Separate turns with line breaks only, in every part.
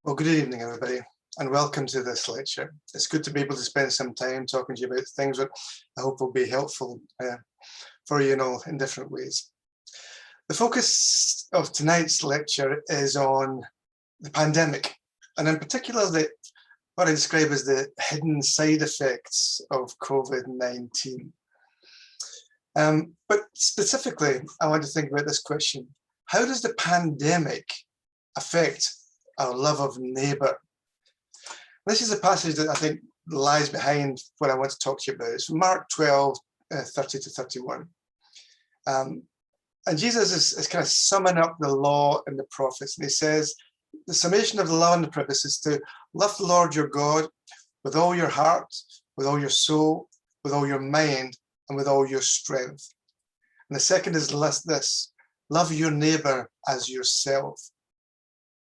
Well, good evening, everybody, and welcome to this lecture. It's good to be able to spend some time talking to you about things that I hope will be helpful for you in different ways. The focus of tonight's lecture is on the pandemic, and in particular, what I describe as the hidden side effects of COVID-19. But specifically, I want to think about this question: how does the pandemic affect our love of neighbour? This is a passage that I think lies behind what I want to talk to you about. It's from Mark 12, 30 to 31. And Jesus is kind of summing up the law and the prophets. And he says, the summation of the law and the prophets is to love the Lord your God with all your heart, with all your soul, with all your mind, and with all your strength. And the second is this: love your neighbour as yourself.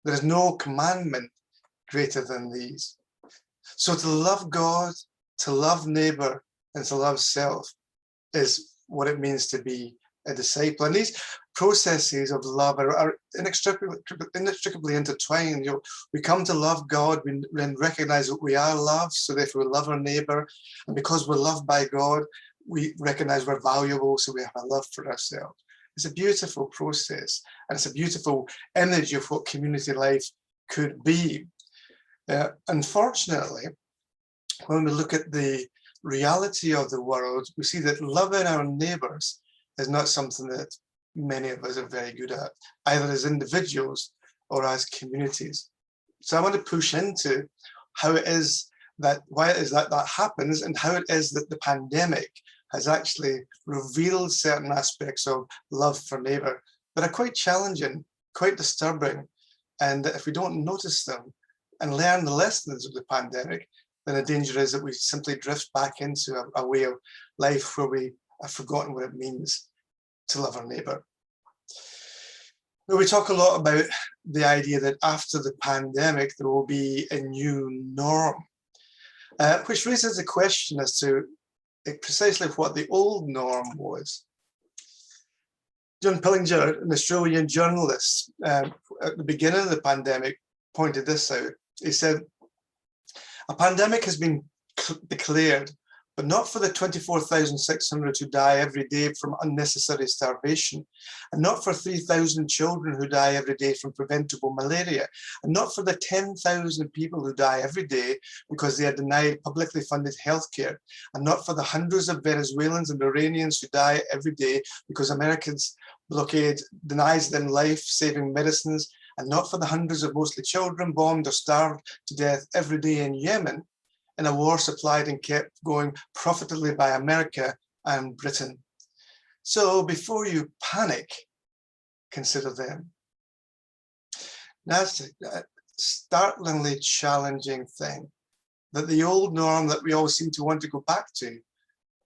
There is no commandment greater than these. So to love God, to love neighbour, and to love self is what it means to be a disciple. And these processes of love are inextricably intertwined. We come to love God, we recognize that we are loved, so therefore we love our neighbour. And because we're loved by God, we recognize we're valuable, so we have a love for ourselves. It's a beautiful process, and it's a beautiful image of what community life could be. Unfortunately, when we look at the reality of the world, we see that loving our neighbours is not something that many of us are very good at, either as individuals or as communities. So I want to push into how it is that, why it is that that happens, and how it is that the pandemic has actually revealed certain aspects of love for neighbour that are quite challenging, quite disturbing, and if we don't notice them and learn the lessons of the pandemic, then the danger is that we simply drift back into a way of life where we have forgotten what it means to love our neighbour. We talk a lot about the idea that after the pandemic there will be a new norm, which raises the question as to precisely what the old norm was. John Pillinger, an Australian journalist, at the beginning of the pandemic, pointed this out. He said, "A pandemic has been declared, but not for the 24,600 who die every day from unnecessary starvation, and not for 3,000 children who die every day from preventable malaria, and not for the 10,000 people who die every day because they are denied publicly funded healthcare, and not for the hundreds of Venezuelans and Iranians who die every day because Americans' blockade denies them life-saving medicines, and not for the hundreds of mostly children bombed or starved to death every day in Yemen, in a war supplied and kept going profitably by America and Britain. So before you panic, consider them." That's a startlingly challenging thing, that the old norm that we all seem to want to go back to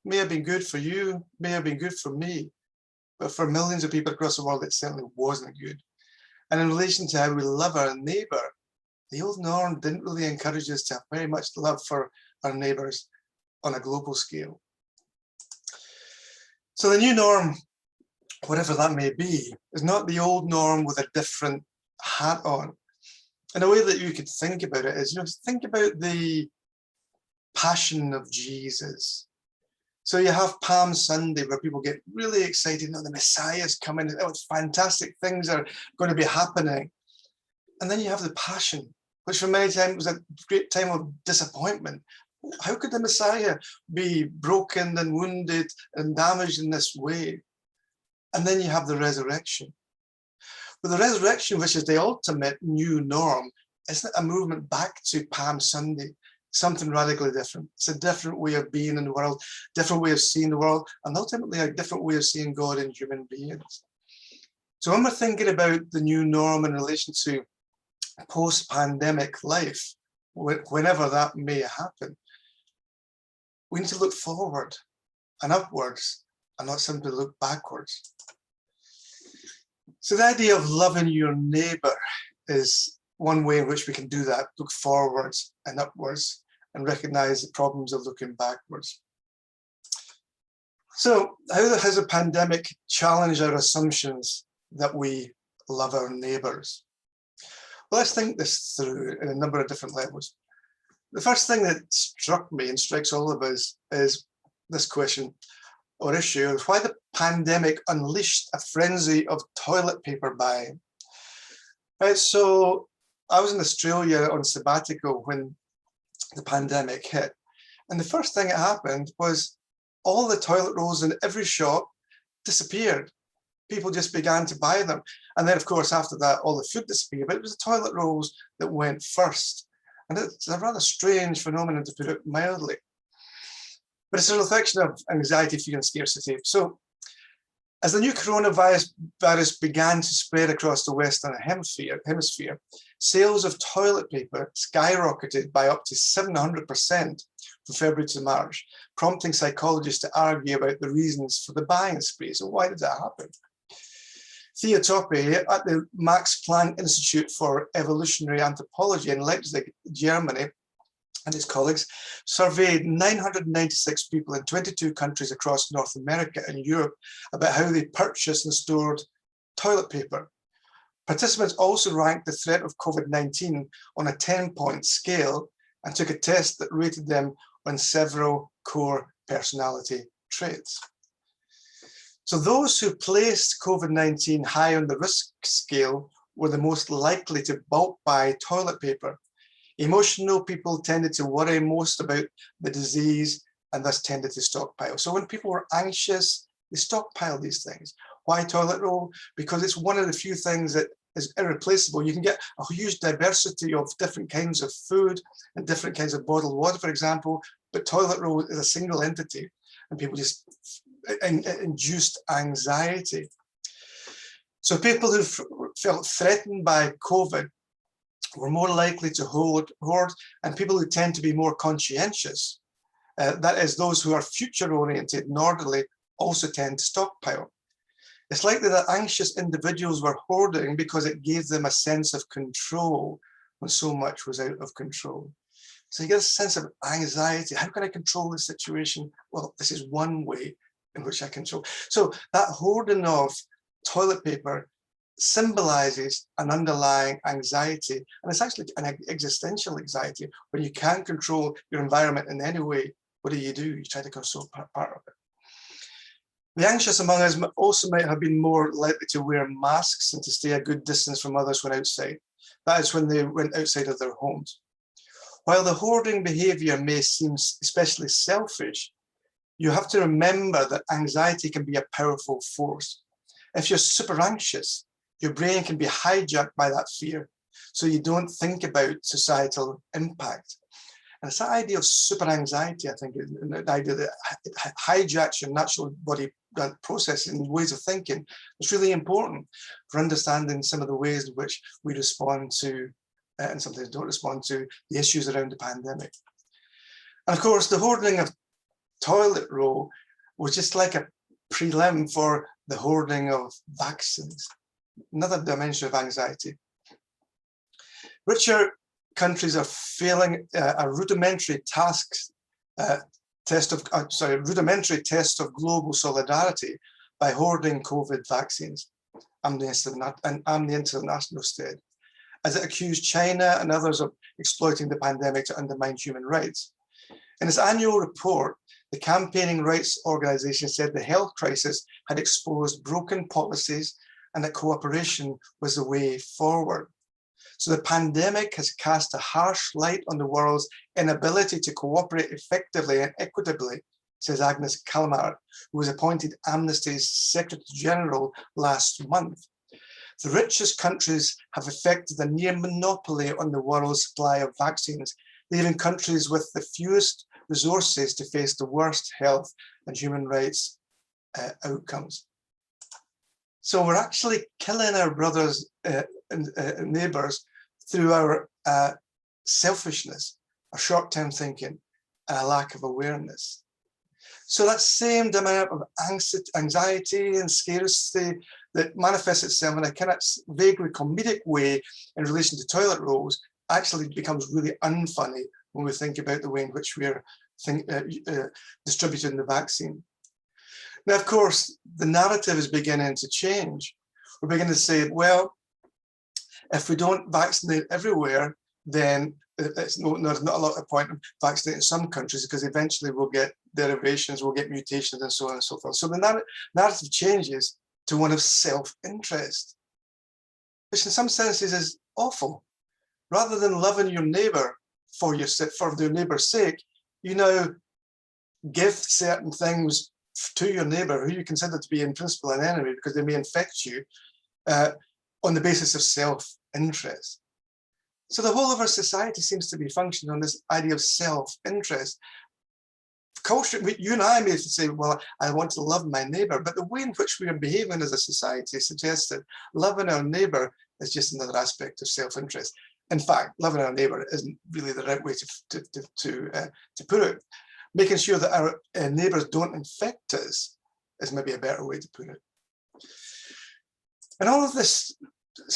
may have been good for you, may have been good for me, but for millions of people across the world, it certainly wasn't good. And in relation to how we love our neighbour, the old norm didn't really encourage us to have very much love for our neighbours on a global scale. So the new norm, whatever that may be, is not the old norm with a different hat on. And a way that you could think about it is, think about the passion of Jesus. So you have Palm Sunday where people get really excited, the Messiah's coming, it's fantastic, things are going to be happening. And then you have the Passion, which for many times was a great time of disappointment. How could the Messiah be broken and wounded and damaged in this way? And then you have the resurrection. But the resurrection, which is the ultimate new norm, isn't a movement back to Palm Sunday, something radically different. It's a different way of being in the world, different way of seeing the world, and ultimately a different way of seeing God and human beings. So when we're thinking about the new norm in relation to post-pandemic life, whenever that may happen, we need to look forward and upwards and not simply look backwards. So the idea of loving your neighbour is one way in which we can do that, look forwards and upwards and recognise the problems of looking backwards. So how has a pandemic challenged our assumptions that we love our neighbours? Well, let's think this through in a number of different levels. The first thing that struck me and strikes all of us is this question or issue of why the pandemic unleashed a frenzy of toilet paper buying. Right, so I was in Australia on sabbatical when the pandemic hit. And the first thing that happened was all the toilet rolls in every shop disappeared. People just began to buy them. And then, of course, after that, all the food disappeared. But it was the toilet rolls that went first. And it's a rather strange phenomenon, to put it mildly. But it's a reflection of anxiety, fear, and scarcity. So as the new coronavirus began to spread across the Western hemisphere, sales of toilet paper skyrocketed by up to 700% from February to March, prompting psychologists to argue about the reasons for the buying spree. So why did that happen? Theo Toppe at the Max Planck Institute for Evolutionary Anthropology in Leipzig, Germany, and his colleagues surveyed 996 people in 22 countries across North America and Europe about how they purchased and stored toilet paper. Participants also ranked the threat of COVID-19 on a 10-point scale and took a test that rated them on several core personality traits. So those who placed COVID-19 high on the risk scale were the most likely to bulk buy toilet paper. Emotional people tended to worry most about the disease and thus tended to stockpile. So when people were anxious, they stockpile these things. Why toilet roll? Because it's one of the few things that is irreplaceable. You can get a huge diversity of different kinds of food and different kinds of bottled water, for example, but toilet roll is a single entity and people just induced anxiety. So people who felt threatened by COVID were more likely to hoard, and people who tend to be more conscientious, that is those who are future oriented and orderly, also tend to stockpile. It's likely that anxious individuals were hoarding because it gave them a sense of control when so much was out of control. So you get a sense of anxiety. How can I control this situation? Well, this is one way in which I control. So that hoarding of toilet paper symbolizes an underlying anxiety, and it's actually an existential anxiety. When you can't control your environment in any way, what do? You try to control part of it. The anxious among us also might have been more likely to wear masks and to stay a good distance from others when outside. That is when they went outside of their homes. While the hoarding behavior may seem especially selfish, you have to remember that anxiety can be a powerful force. If you're super anxious, your brain can be hijacked by that fear, so you don't think about societal impact. And it's that idea of super anxiety, I think, the idea that it hijacks your natural body process and ways of thinking. It's really important for understanding some of the ways in which we respond to, and sometimes don't respond to, the issues around the pandemic. And of course, the hoarding of toilet roll was just like a prelim for the hoarding of vaccines. Another dimension of anxiety. Richer countries are failing a rudimentary test of global solidarity by hoarding COVID vaccines. Amnesty International said, as it accused China and others of exploiting the pandemic to undermine human rights. In its annual report, the campaigning rights organization said the health crisis had exposed broken policies and that cooperation was the way forward. So the pandemic has cast a harsh light on the world's inability to cooperate effectively and equitably, says Agnes Callamard, who was appointed Amnesty's Secretary General last month. The richest countries have effected a near monopoly on the world's supply of vaccines, leaving countries with the fewest resources to face the worst health and human rights outcomes. So we're actually killing our brothers and neighbors through our selfishness, our short-term thinking, and a lack of awareness. So that same amount of anxiety and scarcity that manifests itself in a kind of vaguely comedic way in relation to toilet rolls actually becomes really unfunny when we think about the way in which we're distributing the vaccine. Now, of course, the narrative is beginning to change. We're beginning to say, well, If we don't vaccinate everywhere, then there's not a lot of point in vaccinating some countries, because eventually we'll get derivations, we'll get mutations, and so on and so forth. So the narrative changes to one of self-interest, which in some senses is awful. Rather than loving your neighbour for their neighbour's sake, you now give certain things to your neighbour who you consider to be in principle an enemy, because they may infect you, on the basis of self-interest. So the whole of our society seems to be functioning on this idea of self-interest. Culture, you and I may say, well, I want to love my neighbour, but the way in which we are behaving as a society suggests that loving our neighbour is just another aspect of self-interest. In fact, loving our neighbour isn't really the right way to put it. Making sure that our neighbours don't infect us is maybe a better way to put it. And all of this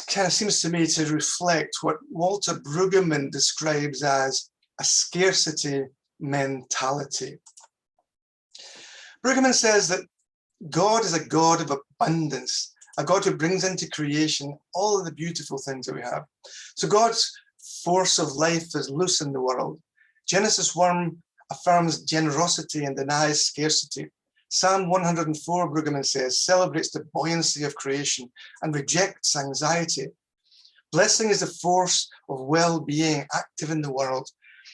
kind of seems to me to reflect what Walter Brueggemann describes as a scarcity mentality. Brueggemann says that God is a God of abundance, a God who brings into creation all of the beautiful things that we have. So God's force of life is loose in the world. Genesis 1 affirms generosity and denies scarcity. Psalm 104, Brueggemann says, celebrates the buoyancy of creation and rejects anxiety. Blessing is the force of well-being active in the world,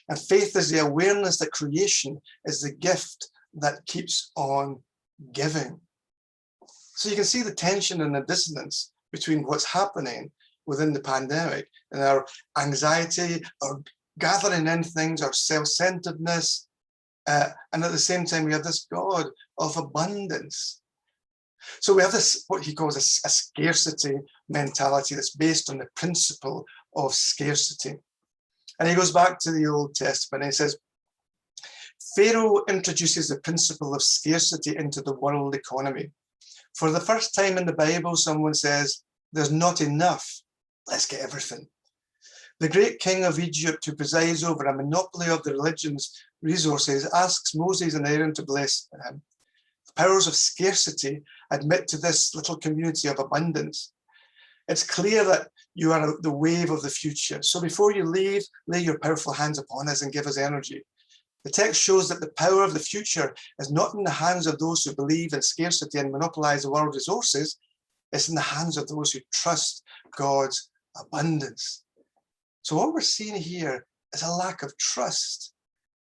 and faith is the awareness that creation is the gift that keeps on giving. So you can see the tension and the dissonance between what's happening within the pandemic and our anxiety, our gathering in things, our self-centeredness, and at the same time, we have this God of abundance. So we have this, what he calls a scarcity mentality that's based on the principle of scarcity. And he goes back to the Old Testament and he says, Pharaoh introduces the principle of scarcity into the world economy. For the first time in the Bible, someone says, there's not enough, let's get everything. The great king of Egypt, who presides over a monopoly of the religion's resources, asks Moses and Aaron to bless him. The powers of scarcity admit to this little community of abundance. It's clear that you are the wave of the future. So before you leave, lay your powerful hands upon us and give us energy. The text shows that the power of the future is not in the hands of those who believe in scarcity and monopolize the world's resources. It's in the hands of those who trust God's abundance. So what we're seeing here is a lack of trust.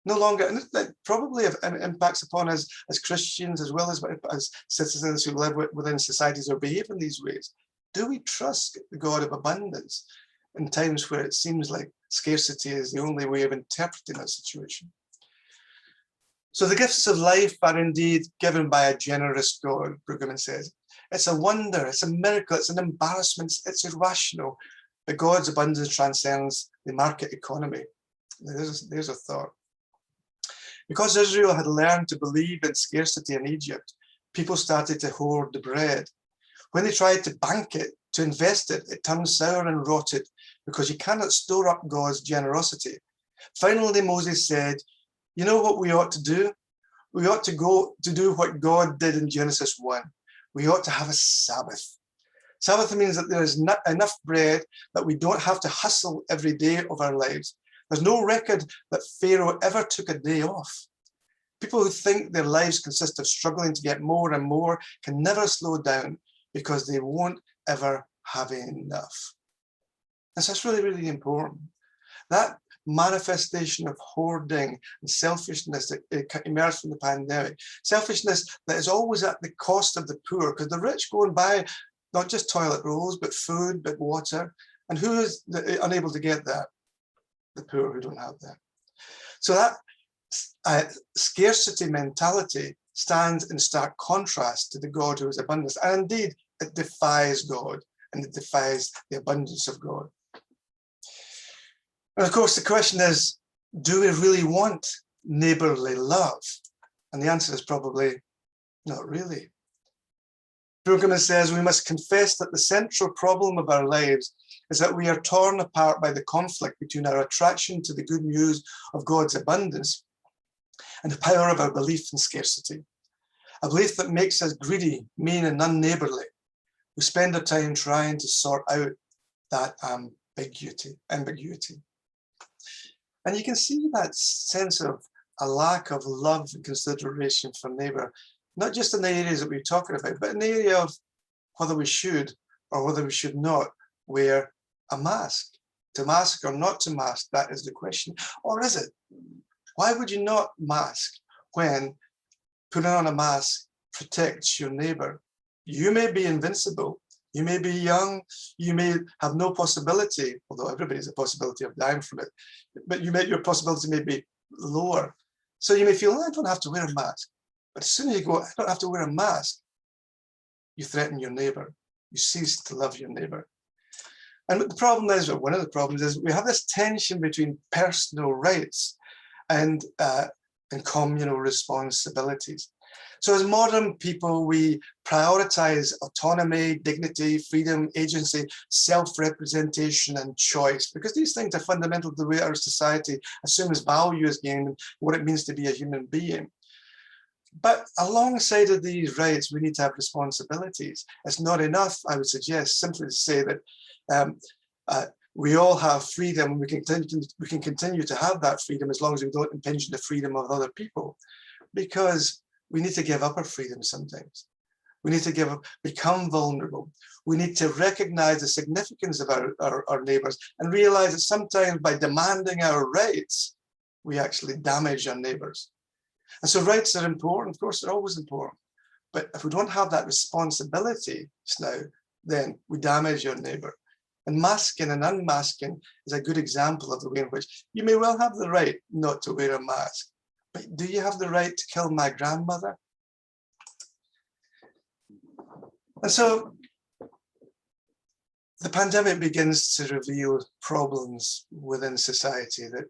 No longer, and that probably impacts upon us as Christians as well as citizens who live within societies or behave in these ways. Do we trust the God of abundance in times where it seems like scarcity is the only way of interpreting that situation? So the gifts of life are indeed given by a generous God, Brueggemann says. It's a wonder, it's a miracle, it's an embarrassment, it's irrational. But God's abundance transcends the market economy. There's a thought. Because Israel had learned to believe in scarcity in Egypt, people started to hoard the bread. When they tried to bank it, to invest it, it turned sour and rotted because you cannot store up God's generosity. Finally, Moses said, you know what we ought to do? We ought to go to do what God did in Genesis 1. We ought to have a Sabbath. Sabbath means that there is enough bread that we don't have to hustle every day of our lives. There's no record that Pharaoh ever took a day off. People who think their lives consist of struggling to get more and more can never slow down because they won't ever have enough. And so that's really, really important. That manifestation of hoarding and selfishness that emerged from the pandemic, selfishness that is always at the cost of the poor, because the rich go and buy not just toilet rolls, but food, but water. And who is unable to get that? The poor who don't have that. So that scarcity mentality stands in stark contrast to the God who is abundance. And indeed, it defies God and it defies the abundance of God. And of course, the question is, do we really want neighborly love? And the answer is probably not really. Brueggemann says we must confess that the central problem of our lives is that we are torn apart by the conflict between our attraction to the good news of God's abundance and the power of our belief in scarcity, a belief that makes us greedy, mean, and unneighborly. We spend our time trying to sort out that ambiguity. And you can see that sense of a lack of love and consideration for neighbour, not just in the areas that we're talking about, but in the area of whether we should or whether we should not wear a mask. To mask or not to mask, that is the question. Or is it? Why would you not mask when putting on a mask protects your neighbour? You may be invincible, you may be young, you may have no possibility, although everybody has a possibility of dying from it, but your possibility may be lower. So you may feel, I don't have to wear a mask. But as soon as you go, I don't have to wear a mask, you threaten your neighbour. You cease to love your neighbour. And the problem is, or one of the problems is, we have this tension between personal rights and communal responsibilities. So as modern people, we prioritize autonomy, dignity, freedom, agency, self-representation, and choice, because these things are fundamental to the way our society assumes value is gained and what it means to be a human being. But alongside of these rights, we need to have responsibilities. It's not enough, I would suggest, simply to say that we all have freedom. We can continue to have that freedom as long as we don't impinge on the freedom of other people, because we need to give up our freedom sometimes. We need to become vulnerable. We need to recognize the significance of our neighbors and realize that sometimes by demanding our rights, we actually damage our neighbors. And so rights are important, of course, they're always important. But if we don't have that responsibility now, then we damage your neighbor. And masking and unmasking is a good example of the way in which you may well have the right not to wear a mask, but do you have the right to kill my grandmother? And so the pandemic begins to reveal problems within society that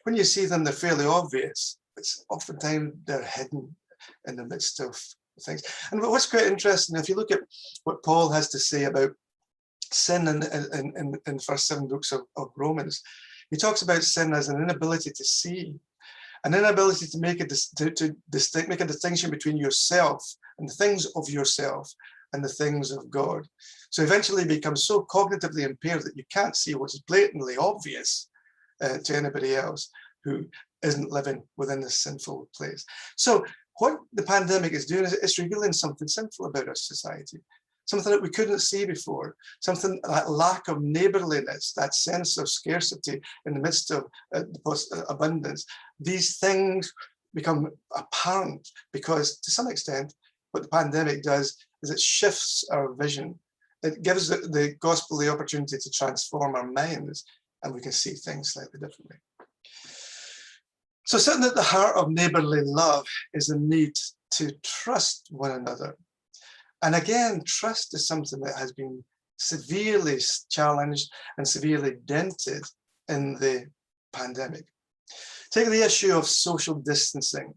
when you see them, they're fairly obvious. It's oftentimes they're hidden in the midst of things. And what's quite interesting, if you look at what Paul has to say about sin in the first 7 books of Romans, he talks about sin as an inability to see, an inability to make a distinction between yourself and the things of yourself and the things of God. So eventually you become so cognitively impaired that you can't see what's blatantly obvious to anybody else who isn't living within this sinful place. So what the pandemic is doing is it's revealing something sinful about our society, something that we couldn't see before, something, that lack of neighborliness, that sense of scarcity in the midst of abundance. These things become apparent because, to some extent, what the pandemic does is it shifts our vision. It gives the gospel the opportunity to transform our minds, and we can see things slightly differently. So sitting at the heart of neighborly love is the need to trust one another. And again, trust is something that has been severely challenged and severely dented in the pandemic. Take the issue of social distancing.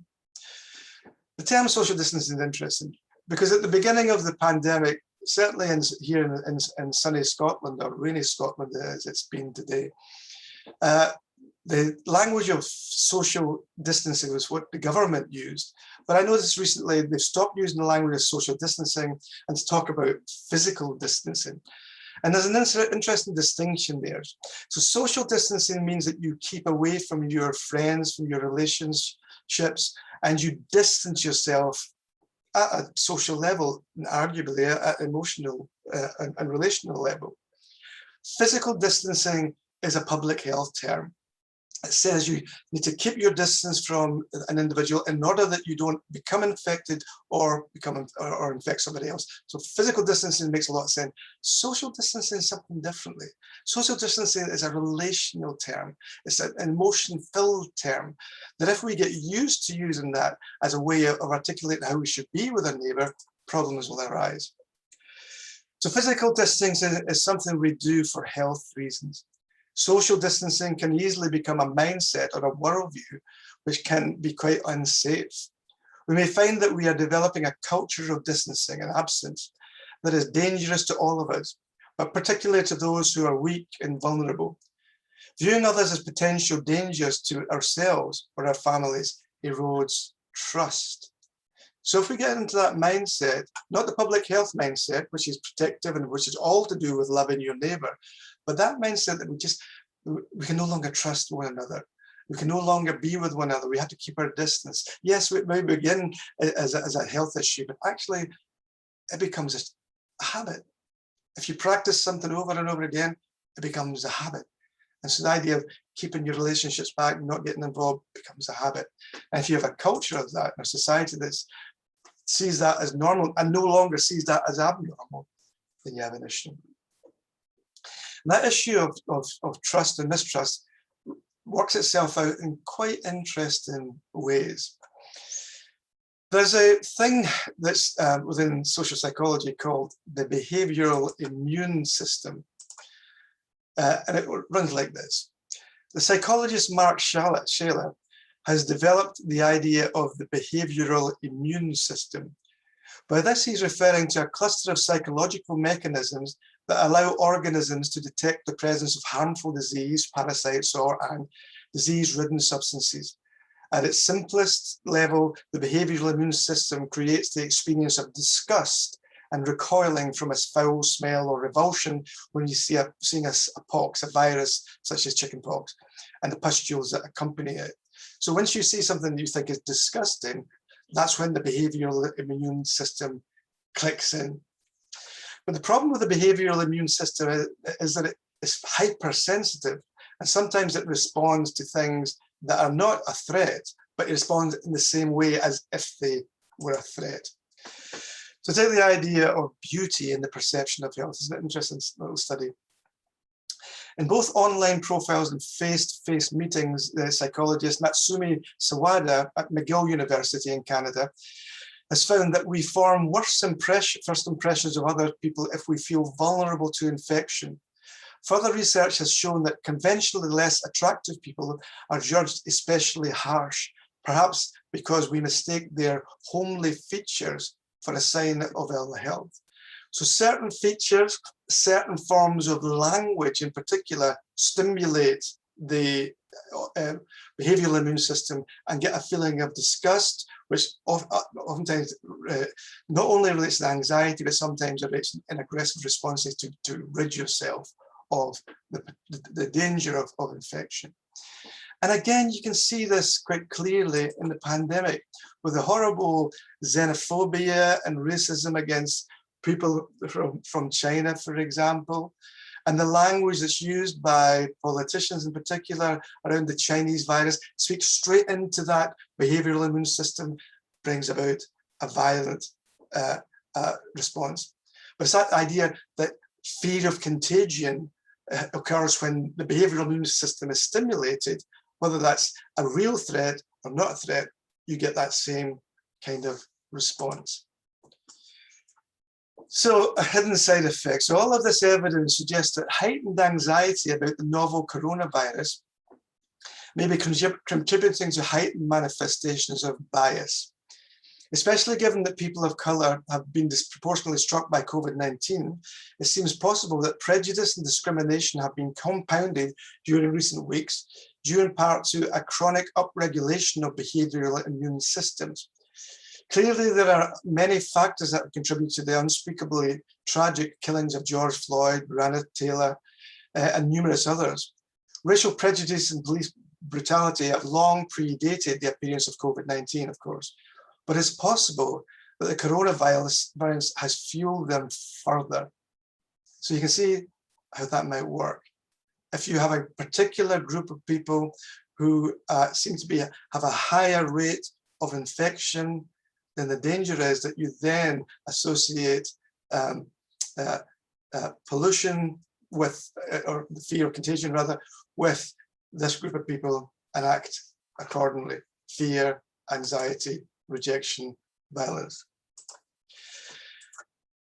The term social distancing is interesting because at the beginning of the pandemic, certainly here in sunny Scotland, or rainy Scotland as it's been today, the language of social distancing was what the government used. But I noticed recently they've stopped using the language of social distancing and to talk about physical distancing. And there's an interesting distinction there. So social distancing means that you keep away from your friends, from your relationships, and you distance yourself at a social level, and arguably at emotional and relational level. Physical distancing is a public health term. It says you need to keep your distance from an individual in order that you don't become infected or infect somebody else. So physical distancing makes a lot of sense. Social distancing is something differently. Social distancing is a relational term. It's an emotion-filled term that if we get used to using that as a way of articulating how we should be with our neighbour, problems will arise. So physical distancing is something we do for health reasons. Social distancing can easily become a mindset or a worldview, which can be quite unsafe. We may find that we are developing a culture of distancing and absence that is dangerous to all of us, but particularly to those who are weak and vulnerable. Viewing others as potential dangers to ourselves or our families erodes trust. So if we get into that mindset, not the public health mindset, which is protective and which is all to do with loving your neighbour, But that mindset that we can no longer trust one another. We can no longer be with one another. We have to keep our distance. Yes, we may begin as a health issue, but actually it becomes a habit. If you practice something over and over again, it becomes a habit. And so the idea of keeping your relationships back, not getting involved, becomes a habit. And if you have a culture of that, a society that sees that as normal and no longer sees that as abnormal, then you have an issue. And that issue of trust and mistrust works itself out in quite interesting ways. There's a thing that's within social psychology called the behavioral immune system. And it runs like this. The psychologist Mark Shaler has developed the idea of the behavioral immune system. By this, he's referring to a cluster of psychological mechanisms that allow organisms to detect the presence of harmful disease, parasites, and disease-ridden substances. At its simplest level, the behavioral immune system creates the experience of disgust and recoiling from a foul smell or revulsion when you see seeing a pox, a virus such as chickenpox, and the pustules that accompany it. So once you see something that you think is disgusting, that's when the behavioral immune system clicks in. But the problem with the behavioral immune system is that it is hypersensitive, and sometimes it responds to things that are not a threat, but it responds in the same way as if they were a threat. So take the idea of beauty in the perception of health. It's an interesting little study. In both online profiles and face-to-face meetings, the psychologist Natsumi Sawada at McGill University in Canada has found that we form worse first impressions of other people if we feel vulnerable to infection. Further research has shown that conventionally less attractive people are judged especially harsh, perhaps because we mistake their homely features for a sign of ill health. So certain features, certain forms of language in particular, stimulate the behavioral immune system and get a feeling of disgust, which oftentimes not only relates to anxiety, but sometimes relates in aggressive responses to rid yourself of the danger of infection. And again, you can see this quite clearly in the pandemic with the horrible xenophobia and racism against people from China, for example, and the language that's used by politicians in particular around the Chinese virus speaks straight into that behavioral immune system, brings about a violent response. But it's that idea that fear of contagion occurs when the behavioral immune system is stimulated, whether that's a real threat or not a threat, you get that same kind of response. So a hidden side effect. So all of this evidence suggests that heightened anxiety about the novel coronavirus may be contributing to heightened manifestations of bias, especially given that people of colour have been disproportionately struck by COVID-19. It seems possible that prejudice and discrimination have been compounded during recent weeks, due in part to a chronic upregulation of behavioural immune systems. Clearly, there are many factors that contribute to the unspeakably tragic killings of George Floyd, Breonna Taylor, and numerous others. Racial prejudice and police brutality have long predated the appearance of COVID-19, of course, but it's possible that the coronavirus has fueled them further. So you can see how that might work. If you have a particular group of people who seem to have a higher rate of infection, then the danger is that you then associate pollution with, or the fear of contagion rather, with this group of people and act accordingly. Fear, anxiety, rejection, violence.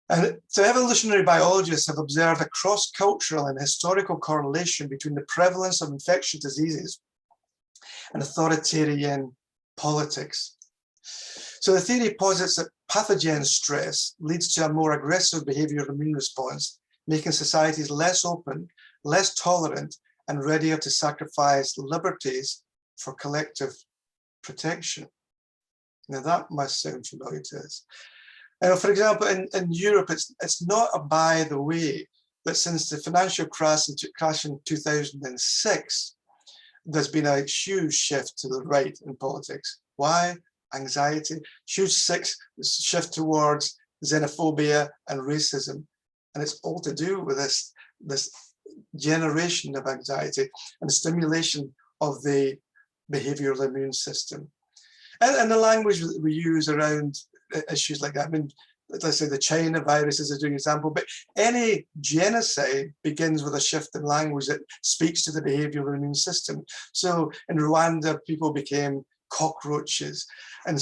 And so evolutionary biologists have observed a cross-cultural and historical correlation between the prevalence of infectious diseases and authoritarian politics. So the theory posits that pathogen stress leads to a more aggressive behavioral immune response, making societies less open, less tolerant, and readier to sacrifice liberties for collective protection. Now that must sound familiar to us. For example, in Europe, it's not a by the way that since the financial crash in 2006, there's been a huge shift to the right in politics. Why? Anxiety, huge shift towards xenophobia and racism. And it's all to do with this generation of anxiety and the stimulation of the behavioral immune system. And the language that we use around issues like that, I mean, let's say the China virus is a good example, but any genocide begins with a shift in language that speaks to the behavioral immune system. So in Rwanda, people became cockroaches, and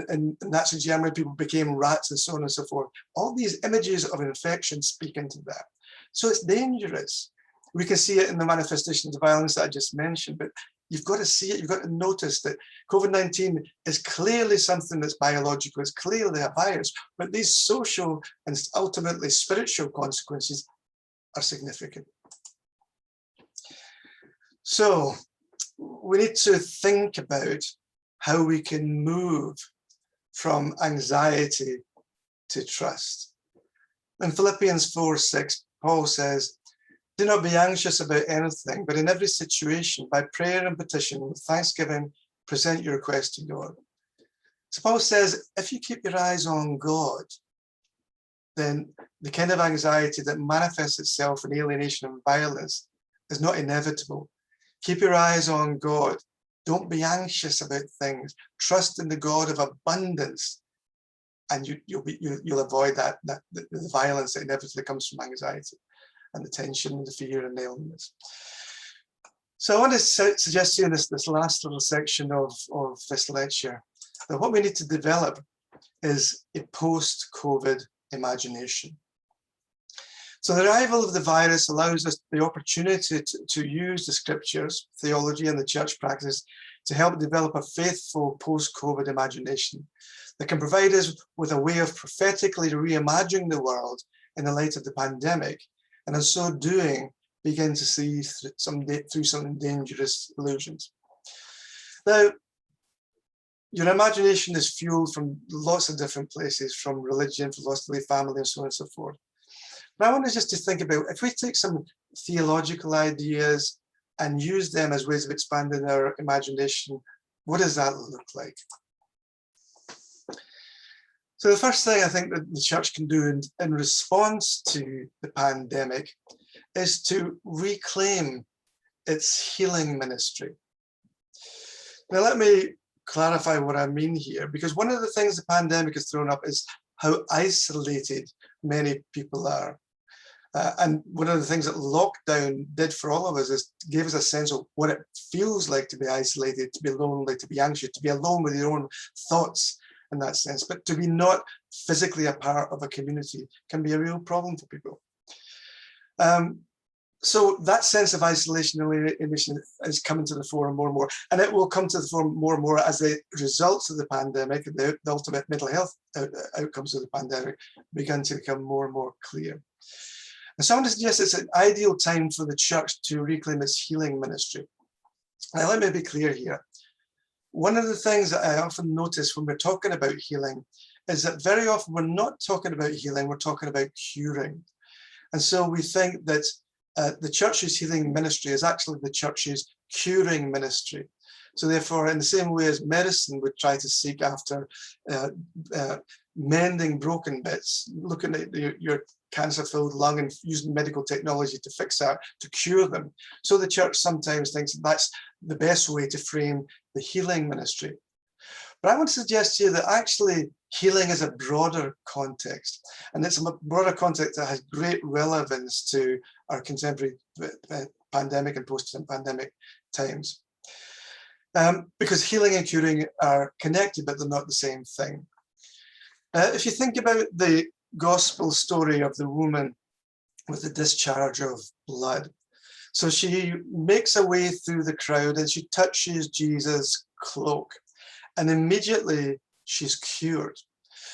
in Nazi Germany, people became rats, and so on and so forth. All these images of infection speak into that. So it's dangerous. We can see it in the manifestations of violence that I just mentioned, but you've got to see it, you've got to notice that COVID-19 is clearly something that's biological, it's clearly a virus, but these social and ultimately spiritual consequences are significant. So we need to think about how we can move from anxiety to trust. In Philippians 4:6, Paul says, "Do not be anxious about anything, but in every situation, by prayer and petition, with thanksgiving, present your request to God." So Paul says, if you keep your eyes on God, then the kind of anxiety that manifests itself in alienation and violence is not inevitable. Keep your eyes on God. Don't be anxious about things. Trust in the God of abundance, and you'll avoid the violence that inevitably comes from anxiety and the tension and the fear and the illness. So I want to suggest to you in this last little section of this lecture that what we need to develop is a post-COVID imagination. So the arrival of the virus allows us the opportunity to use the scriptures, theology, and the church practice to help develop a faithful post-COVID imagination that can provide us with a way of prophetically reimagining the world in the light of the pandemic, and in so doing, begin to see through some dangerous illusions. Now, your imagination is fueled from lots of different places, from religion, philosophy, family, and so on and so forth. But I want us just to think about, if we take some theological ideas and use them as ways of expanding our imagination, what does that look like? So the first thing I think that the church can do in response to the pandemic is to reclaim its healing ministry. Now, let me clarify what I mean here, because one of the things the pandemic has thrown up is how isolated many people are. And one of the things that lockdown did for all of us is gave us a sense of what it feels like to be isolated, to be lonely, to be anxious, to be alone with your own thoughts in that sense. But to be not physically a part of a community can be a real problem for people. So that sense of isolation and alienation is coming to the fore more and more, and it will come to the fore more and more as the results of the pandemic, the ultimate mental health outcomes of the pandemic begin to become more and more clear. And so I want to suggest it's an ideal time for the church to reclaim its healing ministry. Now, let me be clear here. One of the things that I often notice when we're talking about healing is that very often we're not talking about healing, we're talking about curing. And so we think that the church's healing ministry is actually the church's curing ministry. So therefore, in the same way as medicine would try to seek after mending broken bits, looking at your cancer-filled lung and using medical technology to fix that, to cure them. So the church sometimes thinks that's the best way to frame the healing ministry. But I want to suggest to you that actually healing is a broader context, and it's a broader context that has great relevance to our contemporary pandemic and post-pandemic times. Because healing and curing are connected, but they're not the same thing. If you think about the gospel story of the woman with the discharge of blood, so she makes her way through the crowd and she touches Jesus' cloak, and immediately she's cured.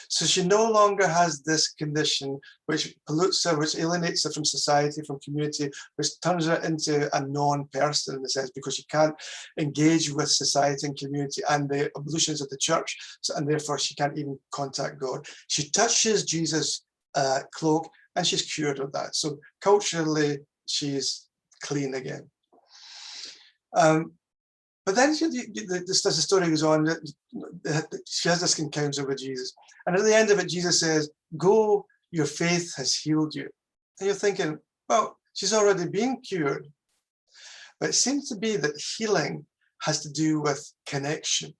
So she no longer has this condition which pollutes her, which alienates her from society, from community, which turns her into a non-person in a sense, because she can't engage with society and community and the ablutions of the church, and therefore she can't even contact God. She touches Jesus' cloak and she's cured of that. So culturally, she's clean again. But then just as the story goes on, she has this encounter with Jesus. And at the end of it, Jesus says, go, your faith has healed you. And you're thinking, well, she's already been cured. But it seems to be that healing has to do with connection.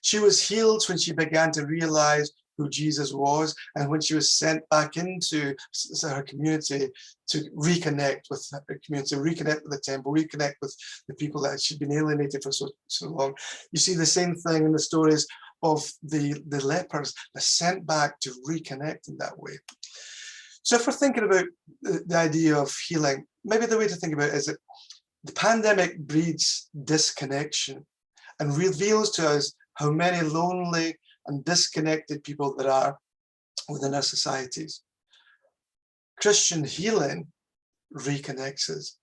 She was healed when she began to realize who Jesus was, and when she was sent back into her community to reconnect with her community, reconnect with the temple, reconnect with the people that she'd been alienated for so long. You see the same thing in the stories of the lepers. They're sent back to reconnect in that way. So if we're thinking about the idea of healing, maybe the way to think about it is that the pandemic breeds disconnection and reveals to us how many lonely and disconnected people there are within our societies. Christian healing reconnects us.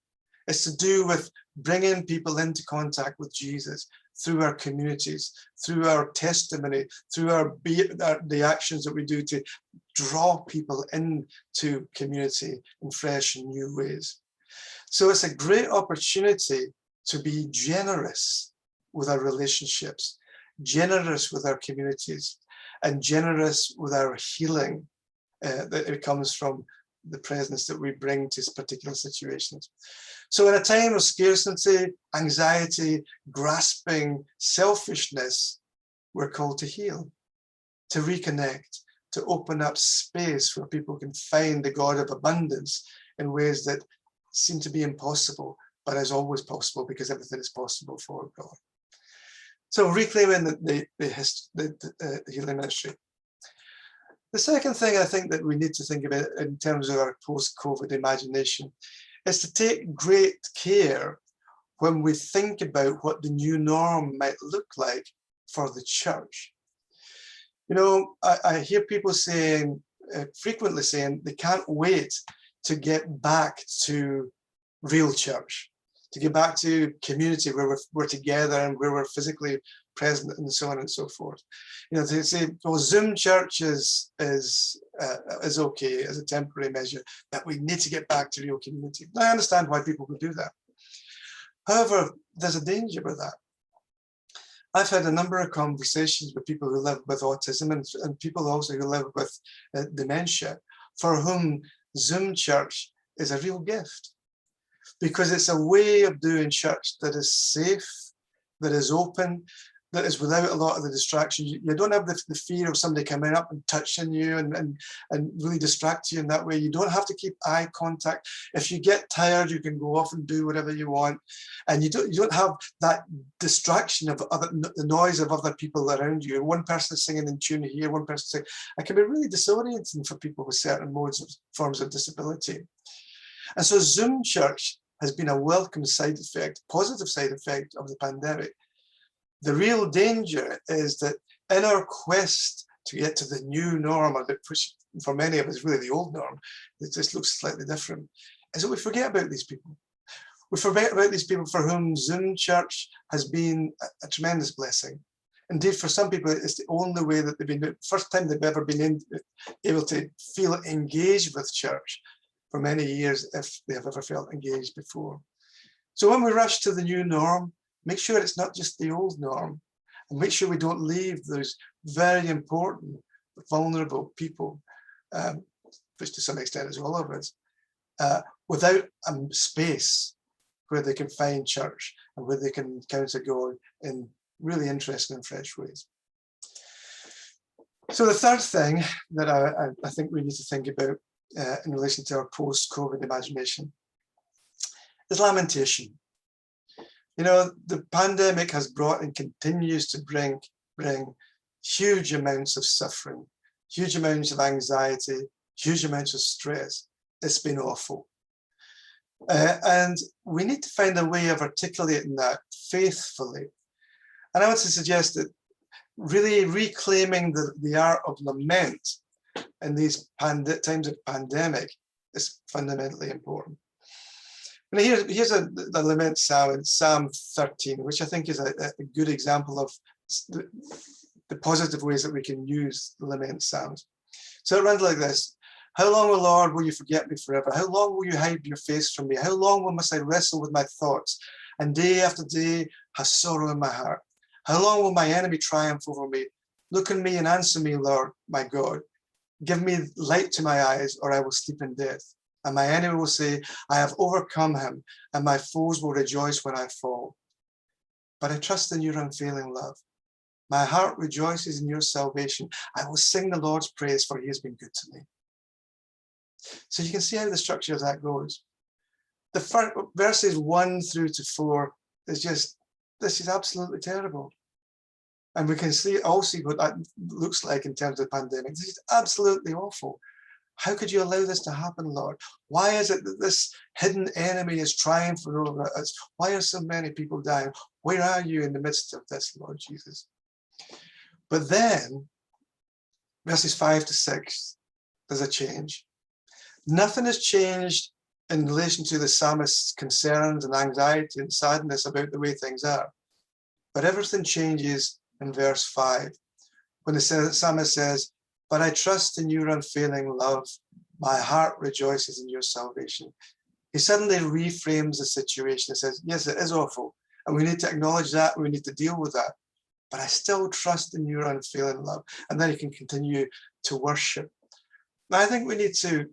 It's to do with bringing people into contact with Jesus through our communities, through our testimony, through the actions that we do to draw people into community in fresh and new ways. So it's a great opportunity to be generous with our relationships, generous with our communities, and generous with our healing that it comes from the presence that we bring to particular situations. So in a time of scarcity, anxiety, grasping, selfishness, we're called to heal, to reconnect, to open up space where people can find the God of abundance in ways that seem to be impossible, but is always possible because everything is possible for God. So reclaiming the healing ministry. The second thing I think that we need to think about in terms of our post-COVID imagination is to take great care when we think about what the new norm might look like for the church. You know, I hear people saying, frequently saying, they can't wait to get back to real church, to get back to community where we're together and where we're physically present and so on and so forth. You know, they say, well, Zoom church is okay as a temporary measure, but we need to get back to real community. I understand why people would do that. However, there's a danger with that. I've had a number of conversations with people who live with autism and people also who live with dementia, for whom Zoom church is a real gift, because it's a way of doing church that is safe, that is open, that is without a lot of the distractions. You don't have the fear of somebody coming up and touching you and really distract you in that way. You don't have to keep eye contact. If you get tired, you can go off and do whatever you want. And you don't have that distraction of the noise of other people around you. One person singing in tune here, one person singing. It can be really disorienting for people with certain forms of disability. And so Zoom church has been a welcome side effect, positive side effect of the pandemic. The real danger is that in our quest to get to the new norm, or which for many of us is really the old norm, it just looks slightly different, is that we forget about these people. We forget about these people for whom Zoom church has been a tremendous blessing. Indeed, for some people, it's the only way that they've been, the first time they've ever been able to feel engaged with church for many years, if they have ever felt engaged before. So when we rush to the new norm, make sure it's not just the old norm, and make sure we don't leave those very important, vulnerable people, which to some extent is all of us, without a space where they can find church and where they can encounter God in really interesting and fresh ways. So the third thing that I think we need to think about in relation to our post-COVID imagination is lamentation. You know, the pandemic has brought and continues to bring huge amounts of suffering, huge amounts of anxiety, huge amounts of stress. It's been awful. And we need to find a way of articulating that faithfully. And I want to suggest that really reclaiming the art of lament in these times of pandemic is fundamentally important. And here's the lament psalm in Psalm 13, which I think is a good example of the positive ways that we can use the lament psalms. So it runs like this: How long, O Lord, will you forget me forever? How long will you hide your face from me? How long must I wrestle with my thoughts and day after day have sorrow in my heart? How long will my enemy triumph over me? Look on me and answer me, Lord, my God. Give me light to my eyes, or I will sleep in death. And my enemy will say, I have overcome him, and my foes will rejoice when I fall. But I trust in your unfailing love. My heart rejoices in your salvation. I will sing the Lord's praise, for he has been good to me. So you can see how the structure of that goes. The first, verses 1 through to 4 is just, this is absolutely terrible. And we can all see what that looks like in terms of the pandemic. This is absolutely awful. How could you allow this to happen, Lord? Why is it that this hidden enemy is triumphing over us? Why are so many people dying? Where are you in the midst of this, Lord Jesus? But then, verses 5 to 6, there's a change. Nothing has changed in relation to the psalmist's concerns and anxiety and sadness about the way things are. But everything changes in verse 5, when the psalmist says, but I trust in your unfailing love. My heart rejoices in your salvation. He suddenly reframes the situation and says, yes, it is awful. And we need to acknowledge that. We need to deal with that. But I still trust in your unfailing love. And then he can continue to worship. Now, I think we need to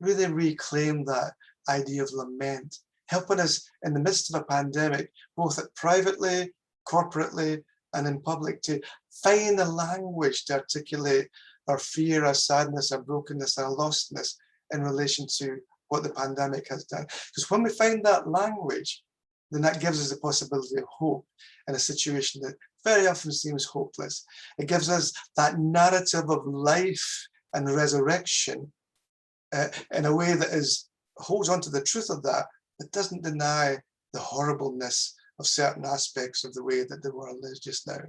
really reclaim that idea of lament, helping us in the midst of a pandemic, both privately, corporately, and in public, to find a language to articulate our fear, our sadness, our brokenness, our lostness in relation to what the pandemic has done. Because when we find that language, then that gives us the possibility of hope in a situation that very often seems hopeless. It gives us that narrative of life and resurrection in a way that holds on to the truth of that, but doesn't deny the horribleness of certain aspects of the way that the world is just now.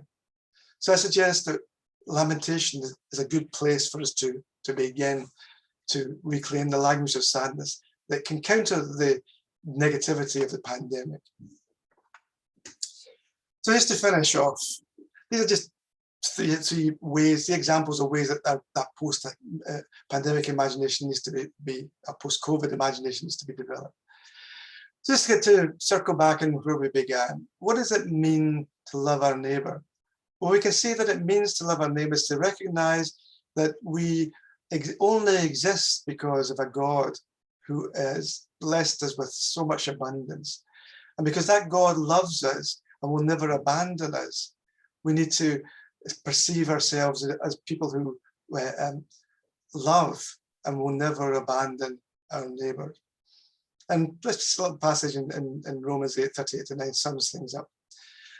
So I suggest that lamentation is a good place for us to begin to reclaim the language of sadness that can counter the negativity of the pandemic. So just to finish off, these are just three examples of ways that post-pandemic imagination needs to be a post-COVID imagination needs to be developed. Just to get to circle back and where we began, what does it mean to love our neighbour? Well, we can see that it means to love our neighbours to recognise that we only exist because of a God who has blessed us with so much abundance. And because that God loves us and will never abandon us, we need to perceive ourselves as people who love and will never abandon our neighbour. And this little passage in Romans 8:38-9 sums things up.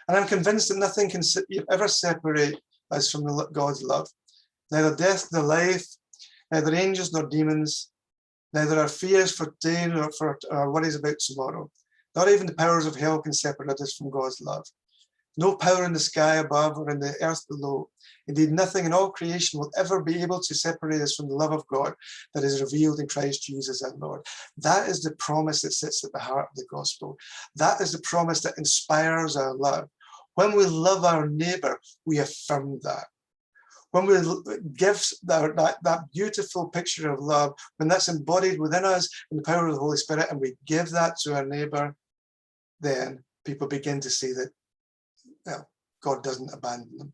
And I'm convinced that nothing can ever separate us from God's love. Neither death nor life, neither angels nor demons, neither our fears for today nor for our worries about tomorrow. Not even the powers of hell can separate us from God's love. No power in the sky above or in the earth below. Indeed, nothing in all creation will ever be able to separate us from the love of God that is revealed in Christ Jesus our Lord. That is the promise that sits at the heart of the gospel. That is the promise that inspires our love. When we love our neighbour, we affirm that. When we give that beautiful picture of love, when that's embodied within us in the power of the Holy Spirit, and we give that to our neighbour, then people begin to see that, well, God doesn't abandon them.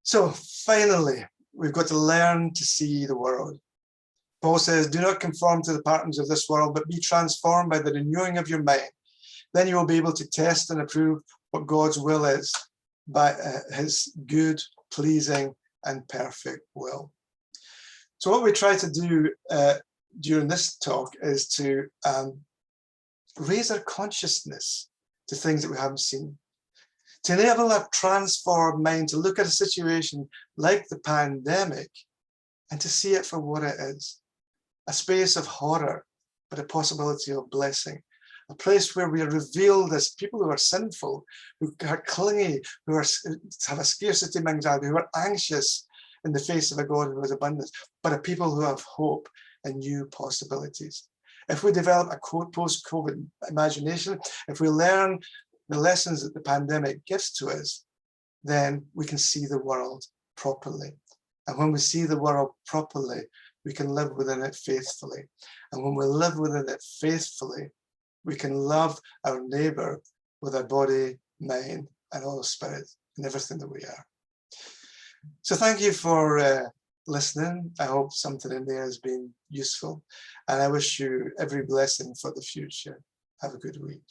So finally, we've got to learn to see the world. Paul says, do not conform to the patterns of this world, but be transformed by the renewing of your mind. Then you will be able to test and approve what God's will is by his good, pleasing, and perfect will. So what we try to do during this talk is to raise our consciousness to things that we haven't seen, to enable a transformed mind to look at a situation like the pandemic and to see it for what it is, a space of horror, but a possibility of blessing, a place where we are revealed as people who are sinful, who are clingy, who have a scarcity mentality, who are anxious in the face of a God who has abundance, but a people who have hope and new possibilities. If we develop a post-COVID imagination, if we learn the lessons that the pandemic gives to us, then we can see the world properly. And when we see the world properly, we can live within it faithfully. And when we live within it faithfully, we can love our neighbour with our body, mind, and all spirit, and everything that we are. So thank you for listening. I hope something in there has been useful, and I wish you every blessing for the future. Have a good week.